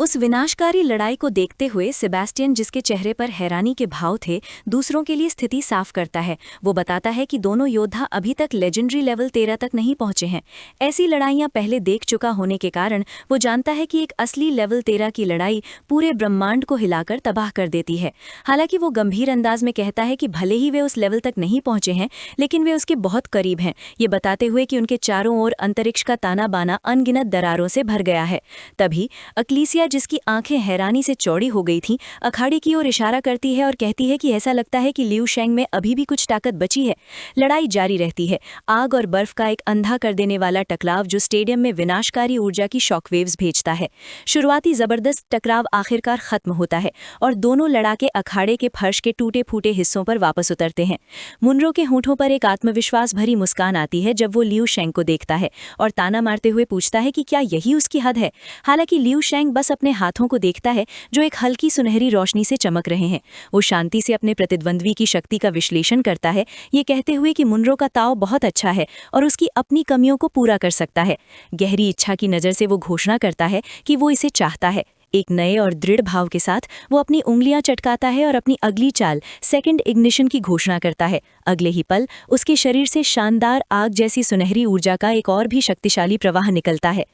उस विनाशकारी लड़ाई को देखते हुए सेबेस्टियन, जिसके चेहरे पर हैरानी के भाव थे, दूसरों के लिए स्थिति साफ करता है। वो बताता है कि दोनों योद्धा अभी तक लेजेंडरी लेवल 13 तक नहीं पहुंचे हैं। ऐसी लड़ाइयां पहले देख चुका होने के कारण वो जानता है कि एक असली लेवल 13 की लड़ाई पूरे ब्रह्मांड को हिलाकर तबाह कर देती है। हालांकि वो गंभीर अंदाज में कहता है कि भले ही वे उस लेवल तक नहीं पहुंचे हैं, लेकिन वे उसके बहुत करीब हैं, ये बताते हुए कि उनके चारों ओर अंतरिक्ष का ताना बाना अनगिनत दरारों से भर गया है। तभी अक्लीसिया, जिसकी आंखें हैरानी से चौड़ी हो गई थीं, अखाड़े की ओर इशारा करती है और कहती है कि ऐसा लगता है कि लियू शेंग में अभी भी कुछ ताकत बची है। लड़ाई जारी रहती है। आग और बर्फ का एक अंधा कर देने वाला टकराव जो स्टेडियम में विनाशकारी ऊर्जा की शॉकवेव्स भेजता है। शुरुआती जबरदस्त टकराव आखिरकार खत्म होता है और दोनों लड़ाके अखाड़े के फर्श के टूटे फूटे हिस्सों पर वापस उतरते हैं। मुनरो के होठों पर एक आत्मविश्वास भरी मुस्कान आती है जब वो लियू शेंग को देखता है और ताना मारते हुए पूछता है कि क्या यही उसकी हद है। हालांकि लियू शेंग बस अपने हाथों को देखता है जो एक हल्की सुनहरी रोशनी से चमक रहे हैं। वो शांति से अपने प्रतिद्वंद्वी की शक्ति का विश्लेषण करता है, ये कहते हुए कि मुनरो का ताव बहुत अच्छा है और उसकी अपनी कमियों को पूरा कर सकता है। गहरी इच्छा की नज़र से वो घोषणा करता है कि वो इसे चाहता है। एक नए और दृढ़ भाव के साथ वो अपनी उंगलियां चटकाता है और अपनी अगली चाल सेकंड इग्निशन की घोषणा करता है। अगले ही पल उसके शरीर से शानदार आग जैसी सुनहरी ऊर्जा का एक और भी शक्तिशाली प्रवाह निकलता है।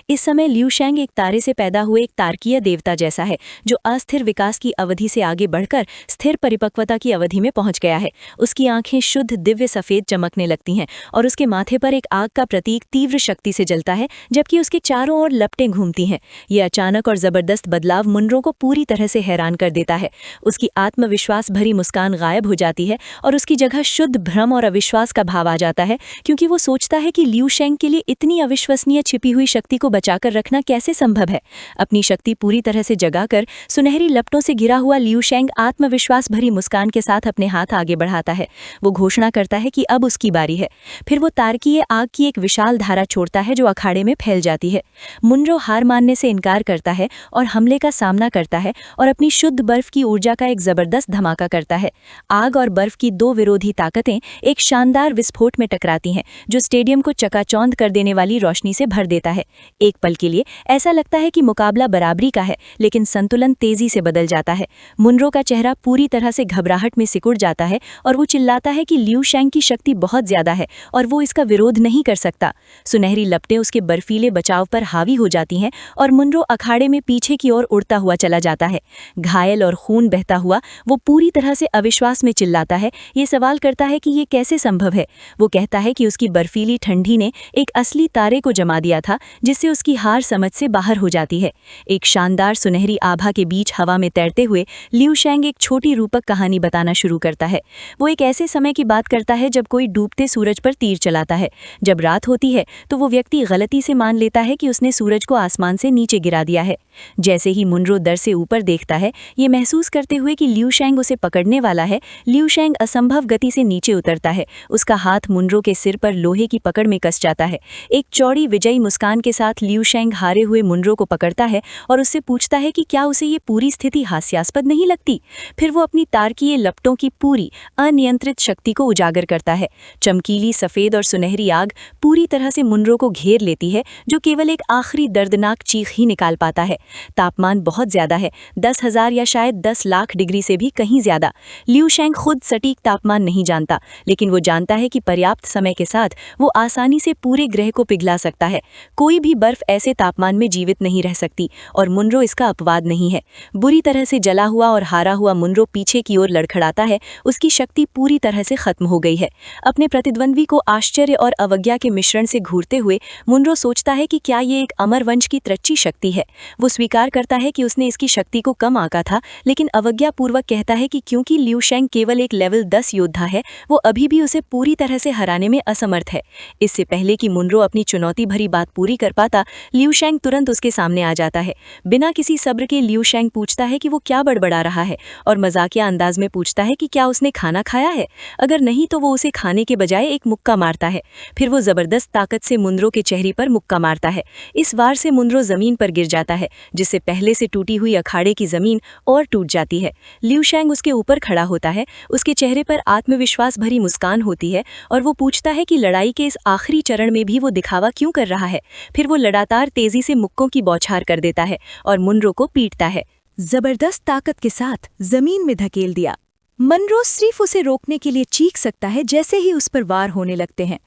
इस समय लियू शेंग एक तारे से पैदा हुए एक तारकीय देवता जैसा है जो अस्थिर विकास की अवधि से आगे बढ़कर स्थिर परिपक्वता की अवधि में पहुंच गया है। उसकी आंखें शुद्ध दिव्य सफेद चमकने लगती हैं और उसके माथे पर एक आग का प्रतीक तीव्र शक्ति से जलता है, जबकि उसके चारों ओर लपटें घूमती हैं। ये अचानक और जबरदस्त बदलाव मुनरो को पूरी तरह से हैरान कर देता है। उसकी आत्मविश्वास भरी मुस्कान गायब हो जाती है और उसकी जगह शुद्ध भ्रम और अविश्वास का भाव आ जाता है, क्योंकि वो सोचता है कि लियू शेंग के लिए इतनी अविश्वसनीय छिपी हुई शक्ति को बचाकर रखना कैसे संभव है। अपनी शक्ति पूरी तरह से जगाकर सुनहरी लपटों से घिरा हुआ लियू शेंग आत्मविश्वास भरी मुस्कान के साथ अपने हाथ आगे बढ़ाता है। वो घोषणा करता है कि अब उसकी बारी है। फिर वो तारकीय आग की एक विशाल धारा छोड़ता है जो अखाड़े में फैल जाती है। मुनरो हार मानने से इनकार करता है और हमले का सामना करता है और अपनी शुद्ध बर्फ की ऊर्जा का एक जबरदस्त धमाका करता है। आग और बर्फ की दो विरोधी ताकतें एक शानदार विस्फोट में टकराती हैं जो स्टेडियम को चकाचौंध कर देने वाली रोशनी से भर देता है। एक पल के लिए ऐसा लगता है कि मुकाबला बराबरी का है, लेकिन संतुलन तेजी से बदल जाता है। मुनरो का चेहरा पूरी तरह से घबराहट में सिकुड़ जाता है और वो चिल्लाता है कि लियू शेंग की शक्ति बहुत ज्यादा है और वो इसका विरोध नहीं कर सकता। सुनहरी लपटें उसके बर्फीले बचाव पर हावी हो जाती हैं और मुनरो अखाड़े में पीछे की ओर उड़ता हुआ चला जाता है। घायल और खून बहता हुआ वो पूरी तरह से अविश्वास में चिल्लाता है, ये सवाल करता है कि ये कैसे संभव है। वो कहता है कि उसकी बर्फीली ठंडी ने एक असली तारे को जमा दिया था जिससे उसकी हार समझ से बाहर हो जाती है। एक शानदार सुनहरी आभा के बीच हवा में तैरते हुए लियू शेंग एक छोटी रूपक कहानी बताना शुरू करता है। वो एक ऐसे समय की बात करता है जब कोई डूबते सूरज पर तीर चलाता है। जब रात होती है तो वो व्यक्ति गलती से मान लेता है कि उसने सूरज को आसमान से नीचे गिरा दिया है। जैसे ही मुनरो दर से ऊपर देखता है, ये महसूस करते हुए कि लियू शेंग उसे पकड़ने वाला है, लियू शेंग असंभव गति से नीचे उतरता है। उसका हाथ मुनरो के सिर पर लोहे की पकड़ में कस जाता है। एक चौड़ी विजयी मुस्कान के साथ लियू शेंग हारे हुए मुनरो को पकड़ता है और उससे पूछता है कि क्या उसे ये पूरी स्थिति हास्यास्पद नहीं लगती। फिर वो अपनी तारकीय लपटों की पूरी अनियंत्रित शक्ति को उजागर करता है। चमकीली सफेद और सुनहरी आग पूरी तरह से मुनरो को घेर लेती है, जो केवल एक आखिरी दर्दनाक चीख ही निकाल पाता है। तापमान बहुत ज्यादा है, 10,000 या शायद 10 लाख डिग्री से भी कहीं ज्यादा। लियू शेंग खुद सटीक तापमान नहीं जानता, लेकिन वो जानता है कि पर्याप्त समय के साथ वो आसानी से पूरे ग्रह को पिघला सकता है। कोई भी बर्फ ऐसे तापमान में जीवित नहीं रह सकती और मुनरो इसका अपवाद नहीं है। बुरी तरह से जला हुआ और हारा हुआ मुनरो पीछे की ओर लड़खड़ाता है। उसकी शक्ति पूरी तरह से खत्म हो गई है। अपने प्रतिद्वंद्वी को आश्चर्य और अवज्ञा के मिश्रण से घूरते हुए मुनरो सोचता है कि क्या ये एक अमर वंश की त्रच्ची शक्ति है। वो स्वीकार करता है कि उसने इसकी शक्ति को कम आंका था, लेकिन अवज्ञापूर्वक कहता है कि क्योंकि लियू शेंग केवल एक लेवल 10 योद्धा है, वो अभी भी उसे पूरी तरह से हराने में असमर्थ है। इससे पहले कि मुनरो अपनी चुनौती भरी बात पूरी कर पाता, लियू शेंग तुरंत उसके सामने आ जाता है। बिना किसी सब्र के लियू शेंग पूछता है कि वो क्या बड़बड़ा रहा है और मजाकिया अंदाज में पूछता है कि क्या उसने खाना खाया है। अगर नहीं तो वो उसे खाने के बजाय एक मुक्का मारता है। फिर वो जबरदस्त ताकत से मुनरो के चेहरे पर मुक्का मारता है। इस वार से मुनरो जमीन पर गिर जाता है, जिससे पहले से टूटी हुई अखाड़े की जमीन और टूट जाती है। लियू शेंग उसके ऊपर खड़ा होता है। उसके चेहरे पर आत्मविश्वास आत्मविश्वास भरी मुस्कान होती है और वो पूछता है कि लड़ाई के इस आखिरी चरण में भी वो दिखावा क्यों कर रहा है। फिर वो लगातार तेजी से मुक्कों की बौछार कर देता है और मुनरो को पीटता है। जबरदस्त ताकत के साथ जमीन में धकेल दिया। मनरो सिर्फ उसे रोकने के लिए चीख सकता है जैसे ही उस पर वार होने लगते हैं।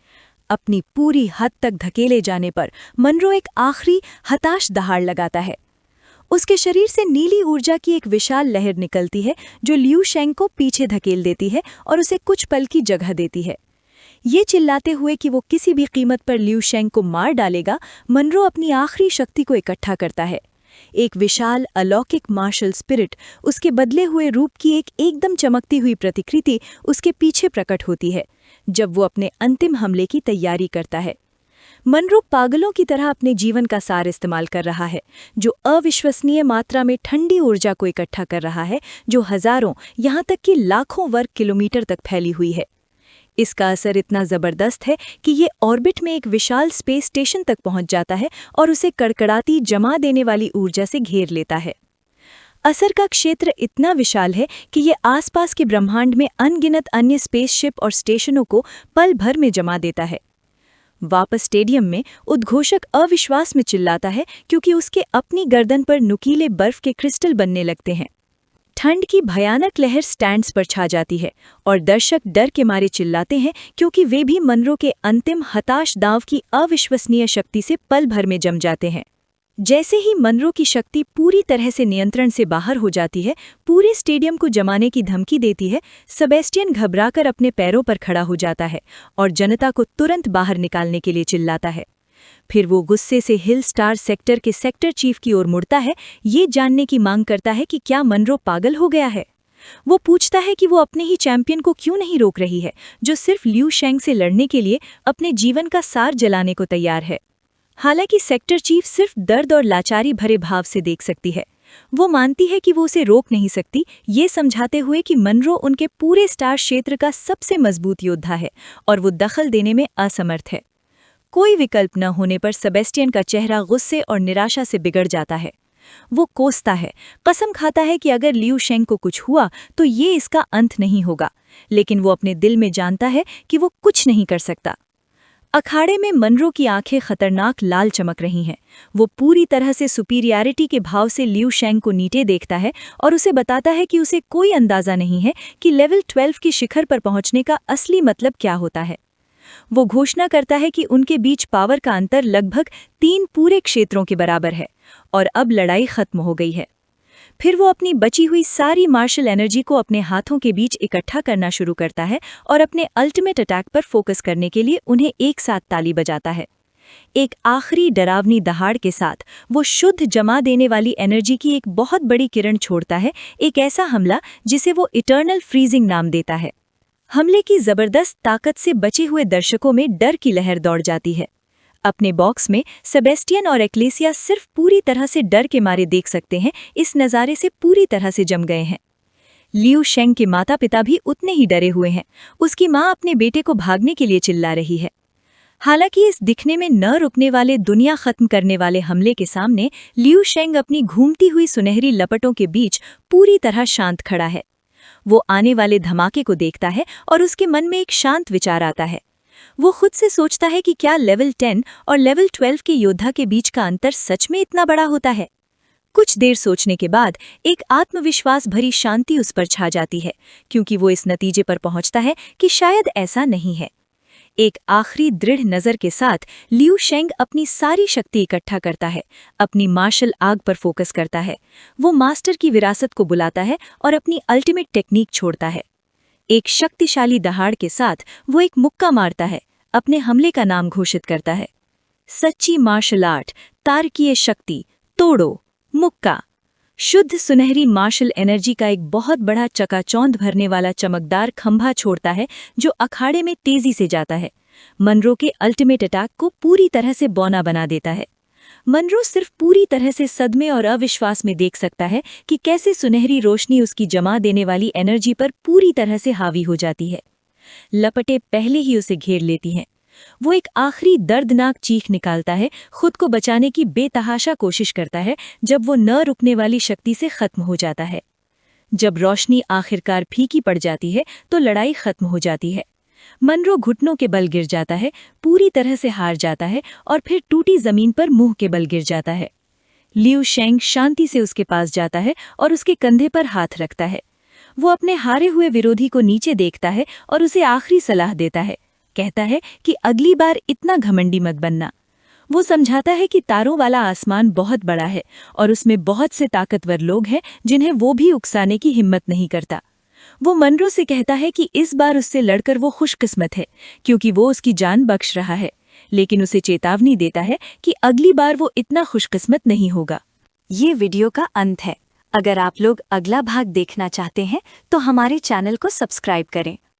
अपनी पूरी हद तक धकेले जाने पर मनरो एक आखिरी हताश दहाड़ लगाता है। उसके शरीर से नीली ऊर्जा की एक विशाल लहर निकलती है जो लियू शेंग को पीछे धकेल देती है और उसे कुछ पल की जगह देती है। ये चिल्लाते हुए कि वो किसी भी कीमत पर लियू शेंग को मार डालेगा, मनरो अपनी आखिरी शक्ति को इकट्ठा करता है। एक विशाल अलौकिक मार्शल स्पिरिट, उसके बदले हुए रूप की एक एकदम चमकती हुई प्रतिकृति उसके पीछे प्रकट होती है जब वो अपने अंतिम हमले की तैयारी करता है। मनरो पागलों की तरह अपने जीवन का सार इस्तेमाल कर रहा है, जो अविश्वसनीय मात्रा में ठंडी ऊर्जा को इकट्ठा कर रहा है, जो हजारों यहाँ तक कि लाखों वर्ग किलोमीटर तक फैली हुई है। इसका असर इतना जबरदस्त है कि ये ऑर्बिट में एक विशाल स्पेस स्टेशन तक पहुंच जाता है और उसे कड़कड़ाती जमा देने वाली ऊर्जा से घेर लेता है। असर का क्षेत्र इतना विशाल है कि ये आसपास के ब्रह्मांड में अनगिनत अन्य स्पेसशिप और स्टेशनों को पल भर में जमा देता है। वापस स्टेडियम में उद्घोषक अविश्वास में चिल्लाता है क्योंकि उसके अपनी गर्दन पर नुकीले बर्फ के क्रिस्टल बनने लगते हैं। ठंड की भयानक लहर स्टैंड्स पर छा जाती है और दर्शक डर के मारे चिल्लाते हैं क्योंकि वे भी मनरो के अंतिम हताश दांव की अविश्वसनीय शक्ति से पल भर में जम जाते हैं। जैसे ही मनरो की शक्ति पूरी तरह से नियंत्रण से बाहर हो जाती है, पूरे स्टेडियम को जमाने की धमकी देती है, सेबेस्टियन घबराकर अपने पैरों पर खड़ा हो जाता है और जनता को तुरंत बाहर निकालने के लिए चिल्लाता है। फिर वो गुस्से से हिल स्टार सेक्टर के सेक्टर चीफ की ओर मुड़ता है, ये जानने की मांग करता है कि क्या मनरो पागल हो गया है। वो पूछता है कि वो अपने ही चैंपियन को क्यों नहीं रोक रही है, जो सिर्फ लियू शेंग से लड़ने के लिए अपने जीवन का सार जलाने को तैयार है। हालांकि सेक्टर चीफ सिर्फ दर्द और लाचारी भरे भाव से देख सकती है। वो मानती है कि वो उसे रोक नहीं सकती, ये समझाते हुए कि मनरो उनके पूरे स्टार क्षेत्र का सबसे मजबूत योद्धा है और वो दखल देने में असमर्थ है। कोई विकल्प न होने पर सेबेस्टियन का चेहरा गुस्से और निराशा से बिगड़ जाता है। वो कोसता है, कसम खाता है कि अगर लियू शेंग को कुछ हुआ तो ये इसका अंत नहीं होगा, लेकिन वो अपने दिल में जानता है कि वो कुछ नहीं कर सकता। अखाड़े में मनरो की आंखें खतरनाक लाल चमक रही हैं। वो पूरी तरह से सुपीरियरिटी के भाव से लियू शेंग को नीचे देखता है और उसे बताता है कि उसे कोई अंदाजा नहीं है कि लेवल 12 की शिखर पर पहुंचने का असली मतलब क्या होता है। वो घोषणा करता है कि उनके बीच पावर का अंतर लगभग 3 पूरे क्षेत्रों के बराबर है और अब लड़ाई खत्म हो गई है। फिर वो अपनी बची हुई सारी मार्शल एनर्जी को अपने हाथों के बीच इकट्ठा करना शुरू करता है और अपने अल्टीमेट अटैक पर फोकस करने के लिए उन्हें एक साथ ताली बजाता है। एक आखिरी डरावनी दहाड़ के साथ वो शुद्ध जमा देने वाली एनर्जी की एक बहुत बड़ी किरण छोड़ता है, एक ऐसा हमला जिसे वो इटर्नल फ्रीजिंग नाम देता है। हमले की जबरदस्त ताकत से बचे हुए दर्शकों में डर की लहर दौड़ जाती है। अपने बॉक्स में सेबेस्टियन और एक्लेसिया सिर्फ पूरी तरह से डर के मारे देख सकते हैं, इस नज़ारे से पूरी तरह से जम गए हैं। लियू शेंग के माता पिता भी उतने ही डरे हुए हैं। उसकी माँ अपने बेटे को भागने के लिए चिल्ला रही है। हालांकि इस दिखने में न रुकने वाले, दुनिया खत्म करने वाले हमले के सामने लियू शेंग अपनी घूमती हुई सुनहरी लपटों के बीच पूरी तरह शांत खड़ा है। वो आने वाले धमाके को देखता है और उसके मन में एक शांत विचार आता है। वो खुद से सोचता है कि क्या लेवल 10 और लेवल 12 के योद्धा के बीच का अंतर सच में इतना बड़ा होता है। कुछ देर सोचने के बाद एक आत्मविश्वास भरी शांति उस पर छा जाती है, क्योंकि वो इस नतीजे पर पहुंचता है कि शायद ऐसा नहीं है। एक आखिरी दृढ़ नज़र के साथ लियू शेंग अपनी सारी शक्ति इकट्ठा करता है, अपनी मार्शल आग पर फोकस करता है। वो मास्टर की विरासत को बुलाता है और अपनी अल्टीमेट टेक्निक छोड़ता है। एक शक्तिशाली दहाड़ के साथ वो एक मुक्का मारता है, अपने हमले का नाम घोषित करता है। सच्ची मार्शल आर्ट, तारकीय शक्ति, तोड़ो, मुक्का। शुद्ध सुनहरी मार्शल एनर्जी का एक बहुत बड़ा चकाचौंध भरने वाला चमकदार खंभा छोड़ता है जो अखाड़े में तेजी से जाता है। मनरो के अल्टीमेट अटैक को पूरी तरह से बौना बना देता है। मनरो सिर्फ पूरी तरह से सदमे और अविश्वास में देख सकता है कि कैसे सुनहरी रोशनी उसकी जमा देने वाली एनर्जी पर पूरी तरह से हावी हो जाती है। लपटें पहले ही उसे घेर लेती हैं। वो एक आखिरी दर्दनाक चीख निकालता है, खुद को बचाने की बेतहाशा कोशिश करता है, जब वो न रुकने वाली शक्ति से खत्म हो जाता है। जब रोशनी आखिरकार फीकी पड़ जाती है तो लड़ाई खत्म हो जाती है। मनरो घुटनों के बल गिर जाता है, पूरी तरह से हार जाता है और फिर टूटी जमीन पर मुंह के बल गिर जाता है। लियू शेंग शांति से उसके पास जाता है और उसके कंधे पर हाथ रखता है। वो अपने हारे हुए विरोधी को नीचे देखता है और उसे आखिरी सलाह देता है। कहता है कि अगली बार इतना घमंडी मत बनना। वो समझाता है कि तारों वाला आसमान बहुत बड़ा है और उसमें बहुत से ताकतवर लोग हैं जिन्हें वो भी उकसाने की हिम्मत नहीं करता। वो मनरो से कहता है कि इस बार उससे लड़कर वो खुशकिस्मत है क्योंकि वो उसकी जान बख्श रहा है, लेकिन उसे चेतावनी देता है कि अगली बार वो इतना खुशकिस्मत नहीं होगा। ये वीडियो का अंत है। अगर आप लोग अगला भाग देखना चाहते हैं तो हमारे चैनल को सब्सक्राइब करें।